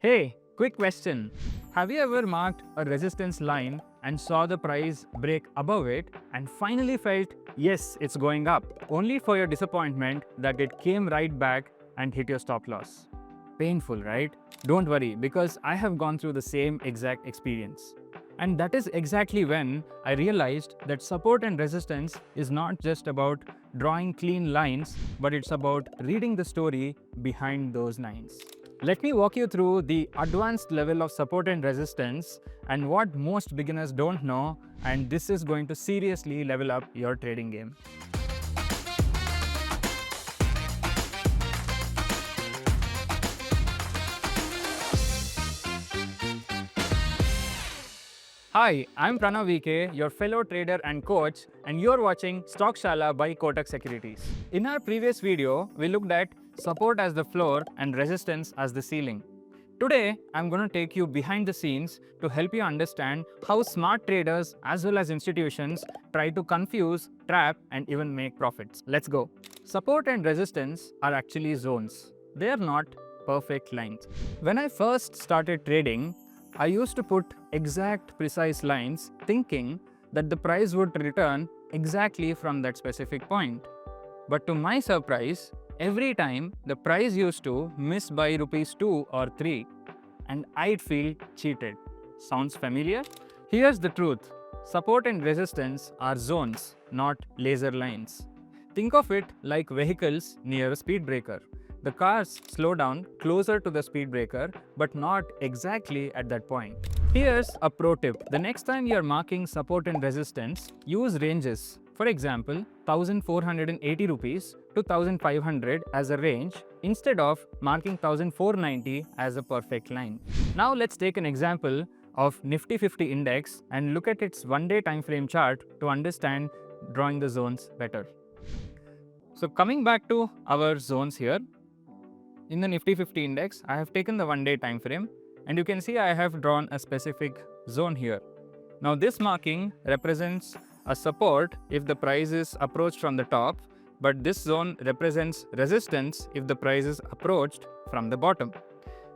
Hey, quick question. Have you ever marked a resistance line and saw the price break above it and finally felt, yes, it's going up, only for your disappointment that it came right back and hit your stop loss? Painful, right? Don't worry, because I have gone through the same exact experience. And that is exactly when I realized that support and resistance is not just about drawing clean lines, but it's about reading the story behind those lines. Let me walk you through the advanced level of support and resistance and what most beginners don't know, and this is going to seriously level up your trading game. Hi, I'm Pranav VK, your fellow trader and coach, and you're watching Stockshaala by Kotak Securities. In our previous video, we looked at support as the floor and resistance as the ceiling. Today, I'm going to take you behind the scenes to help you understand how smart traders as well as institutions try to confuse, trap, and even make profits. Let's go. Support and resistance are actually zones. They are not perfect lines. When I first started trading, I used to put exact precise lines thinking that the price would return exactly from that specific point. But to my surprise, every time the price used to miss by rupees 2 or 3 and I'd feel cheated. Sounds familiar? Here's the truth. Support and resistance are zones, not laser lines. Think of it like vehicles near a speed breaker. The cars slow down closer to the speed breaker, but not exactly at that point. Here's a pro tip. The next time you're marking support and resistance, use ranges. For example, 1480 rupees to 1500 as a range instead of marking 1490 as a perfect line. Now let's take an example of Nifty 50 index and look at its one-day time frame chart to understand drawing the zones better. So coming back to our zones here, in the Nifty 50 index, I have taken the one-day time frame and you can see I have drawn a specific zone here. Now this marking represents a support if the price is approached from the top, but this zone represents resistance if the price is approached from the bottom.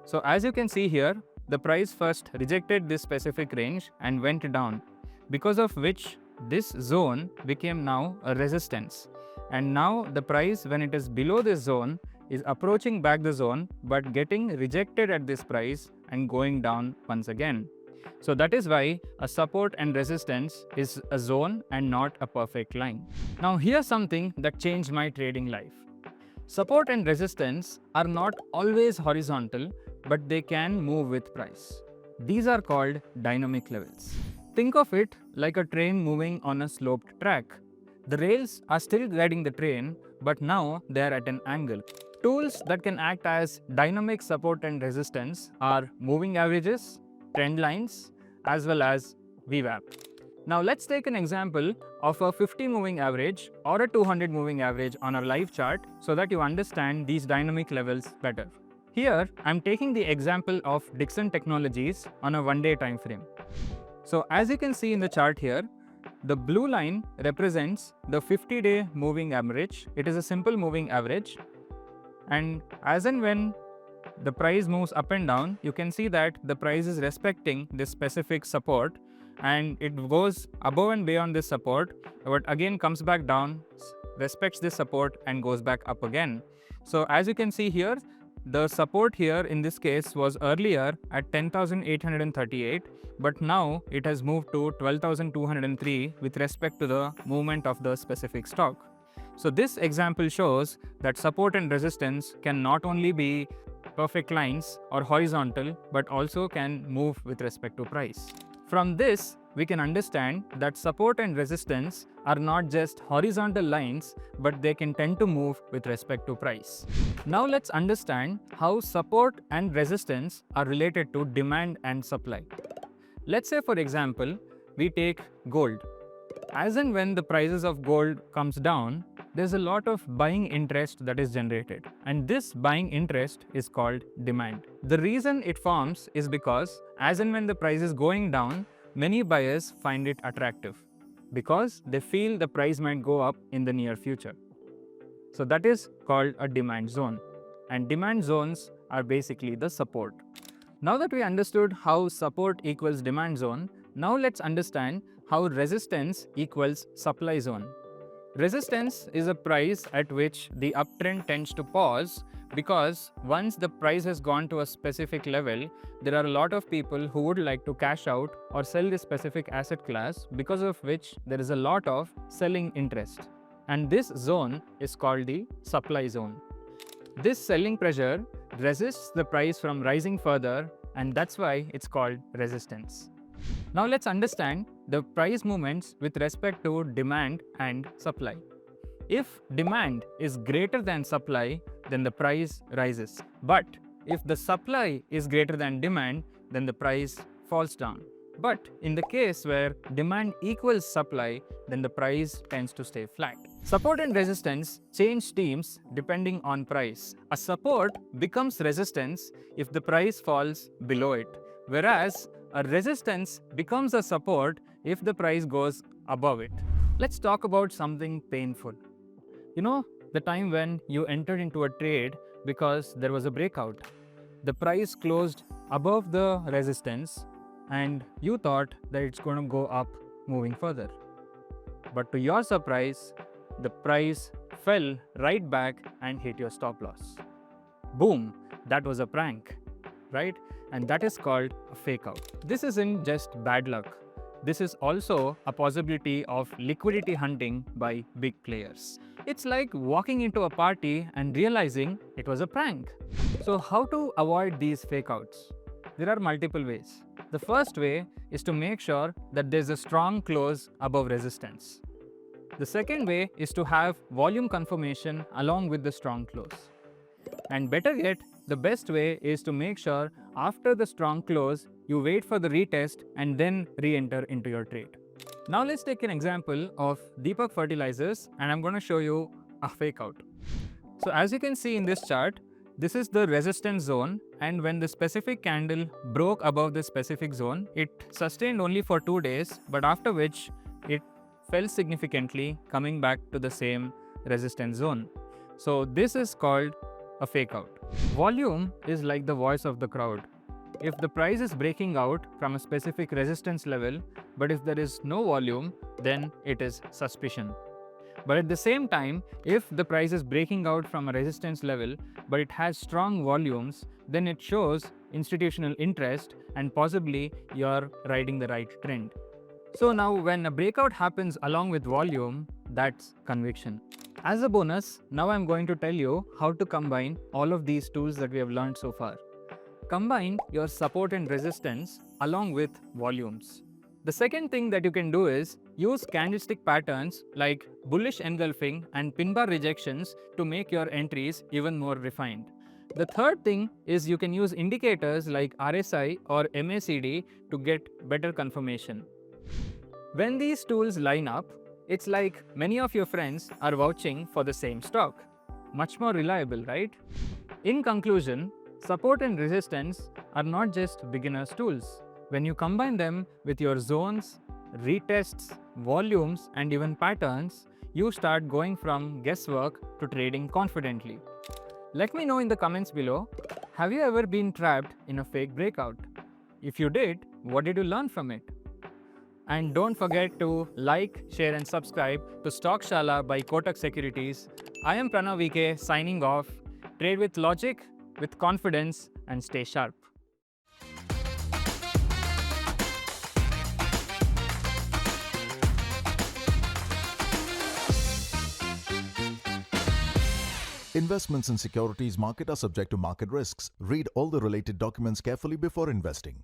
So as you can see here, the price first rejected this specific range and went down, because of which this zone became now a resistance. And now the price, when it is below this zone, is approaching back the zone but getting rejected at this price and going down once again. So that is why a support and resistance is a zone and not a perfect line. Now here's something that changed my trading life. Support and resistance are not always horizontal, but they can move with price. These are called dynamic levels. Think of it like a train moving on a sloped track. The rails are still guiding the train, but now they are at an angle. Tools that can act as dynamic support and resistance are moving averages, trend lines, as well as VWAP. Now let's take an example of a 50 moving average or a 200 moving average on a live chart so that you understand these dynamic levels better. Here, I'm taking the example of Dixon Technologies on a one-day time frame. So as you can see in the chart here, the blue line represents the 50-day moving average. It is a simple moving average. And as and when the price moves up and down, you can see that the price is respecting this specific support and it goes above and beyond this support, but again comes back down, respects this support and goes back up again. So as you can see here, the support here in this case was earlier at 10,838, but now it has moved to 12,203 with respect to the movement of the specific stock. So this example shows that support and resistance can not only be perfect lines or horizontal, but also can move with respect to price. From this, we can understand that support and resistance are not just horizontal lines, but they can tend to move with respect to price. Now let's understand how support and resistance are related to demand and supply. Let's say, for example, we take gold. As and when the prices of gold comes down, there's a lot of buying interest that is generated, and this buying interest is called demand. The reason it forms is because as and when the price is going down, many buyers find it attractive because they feel the price might go up in the near future. So that is called a demand zone, and demand zones are basically the support. Now that we understood how support equals demand zone, now let's understand how resistance equals supply zone. Resistance is a price at which the uptrend tends to pause because once the price has gone to a specific level, there are a lot of people who would like to cash out or sell this specific asset class, because of which there is a lot of selling interest. And this zone is called the supply zone. This selling pressure resists the price from rising further, and that's why it's called resistance. Now let's understand the price movements with respect to demand and supply. If demand is greater than supply, then the price rises. But if the supply is greater than demand, then the price falls down. But in the case where demand equals supply, then the price tends to stay flat. Support and resistance change teams depending on price. A support becomes resistance if the price falls below it, whereas a resistance becomes a support if the price goes above it. Let's talk about something painful. You know, the time when you entered into a trade because there was a breakout. The price closed above the resistance and you thought that it's going to go up moving further. But to your surprise, the price fell right back and hit your stop loss. Boom, that was a prank, right? And that is called a fake out. This isn't just bad luck. This is also a possibility of liquidity hunting by big players. It's like walking into a party and realizing it was a prank. So how to avoid these fake outs? There are multiple ways. The first way is to make sure that there's a strong close above resistance. The second way is to have volume confirmation along with the strong close. And better yet, the best way is to make sure after the strong close, you wait for the retest and then re-enter into your trade. Now let's take an example of Deepak Fertilizers and I'm going to show you a fake out. So as you can see in this chart, this is the resistance zone, and when the specific candle broke above the specific zone, it sustained only for 2 days, but after which it fell significantly, coming back to the same resistance zone. So this is called a fake out. Volume is like the voice of the crowd. If the price is breaking out from a specific resistance level, but if there is no volume, then it is suspicion. But at the same time, if the price is breaking out from a resistance level, but it has strong volumes, then it shows institutional interest and possibly you're riding the right trend. So now when a breakout happens along with volume, that's conviction. As a bonus, now I'm going to tell you how to combine all of these tools that we have learned so far. Combine your support and resistance along with volumes. The second thing that you can do is use candlestick patterns like bullish engulfing and pin bar rejections to make your entries even more refined. The third thing is you can use indicators like RSI or MACD to get better confirmation. When these tools line up, it's like many of your friends are vouching for the same stock. Much more reliable, right? In conclusion, support and resistance are not just beginner's tools. When you combine them with your zones, retests, volumes, and even patterns, you start going from guesswork to trading confidently. Let me know in the comments below, have you ever been trapped in a fake breakout? If you did, what did you learn from it? And don't forget to like, share and subscribe to Stockshaala by Kotak Securities. I am Pranav VK signing off. Trade with logic, with confidence and stay sharp. Investments in securities market are subject to market risks. Read all the related documents carefully before investing.